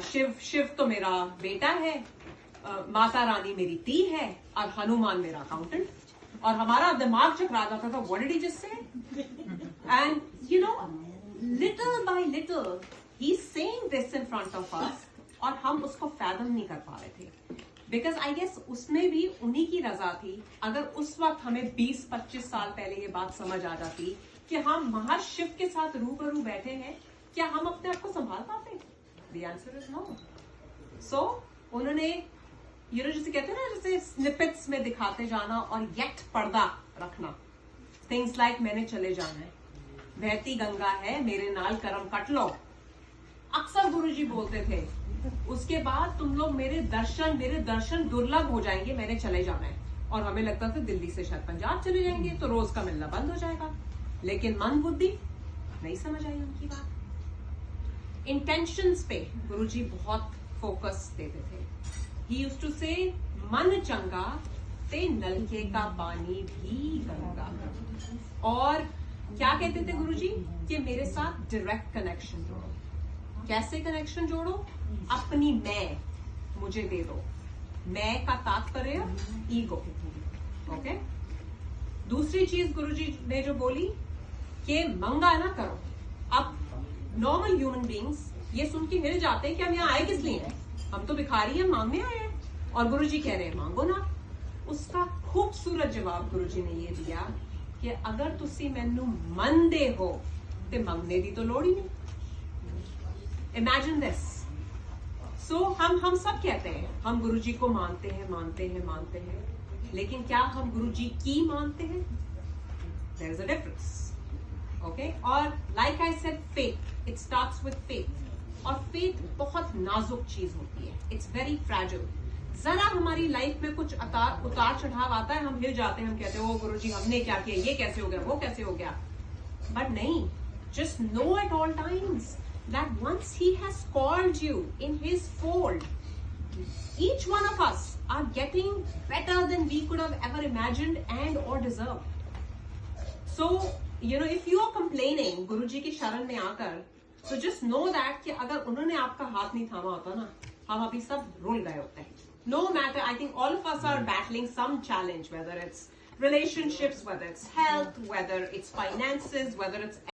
शिव तो मेरा बेटा है, माता रानी मेरी ती है और हनुमान मेरा अकाउंटेंट। और हमारा दिमाग चकरा जाता था, what did he just say? And you know, little bye little he is saying this in front of us और हम उसको फैथम नहीं कर पा रहे थे। बिकॉज आई गेस उसमें भी उन्हीं की रजा थी। अगर उस वक्त हमें 20-25 साल पहले ये बात समझ आ जाती कि हम महाशिव के साथ रूबरू बैठे हैं, क्या हम अपने आप को संभाल पाते? The answer is no. So उन्होंने जैसे कहते हैं ना, जैसे स्निपेट्स में दिखाते जाना और येट पर्दा रखना। थिंग्स लाइक मैंने चले जाना है, बहती गंगा है मेरे नाल करम कट लो, अक्सर गुरुजी बोलते थे। उसके बाद तुम लोग मेरे दर्शन दुर्लभ हो जाएंगे, मैंने चले जाना है। और हमें लगता था दिल्ली से शायद पंजाब चले जाएंगे तो रोज का मिलना बंद हो जाएगा। लेकिन मन बुद्धि नहीं समझ आई उनकी बात। इंटेंशंस पे गुरुजी बहुत फोकस देते थे। ही यूज्ड टू से मन चंगा ते नलके का पानी भी गंगा। और क्या कहते थे गुरुजी? कि मेरे साथ डायरेक्ट कनेक्शन जोड़ो। कैसे कनेक्शन जोड़ो? अपनी मैं मुझे दे दो। मैं का तात्पर्य ईगो। ओके। दूसरी चीज गुरुजी ने जो बोली कि मंगा ना करो। अब नॉर्मल ह्यूमन बींग्स ये सुन के हिल जाते हैं कि हम यहाँ आए किस लिए? हम तो भिखारी हैं, मांगने आए हैं। और गुरुजी कह रहे हैं मांगो ना। उसका खूबसूरत जवाब गुरुजी ने ये दिया कि अगर तुसी मैनू मनदे हो ते मंगने दी तो लोड़ ही नहीं। Imagine this. सो हम सब कहते हैं हम गुरुजी को मानते हैं, लेकिन क्या हम गुरुजी की मानते हैं? There is a difference. Okay. और like I said, faith, it starts with faith. और फेथ बहुत नाजुक चीज होती है, इट्स वेरी फ्रैजिल। जरा हमारी लाइफ में कुछ उतार चढ़ाव आता है, हम हिल जाते हैं, हम कहते हैं ओ गुरुजी हमने क्या किया, ये कैसे हो गया, वो कैसे हो गया। बट नहीं, just know at all times that once he has called you in his fold, each one of us are getting better than we could have ever imagined and or deserved. So if you are complaining Guruji की शरण में आकर, so just know that कि अगर उन्होंने आपका हाथ नहीं थामा होता ना, हम अभी सब रुल गए होते हैं। No matter, I think all of us are battling some challenge, whether it's relationships, whether it's health, whether it's finances, whether it's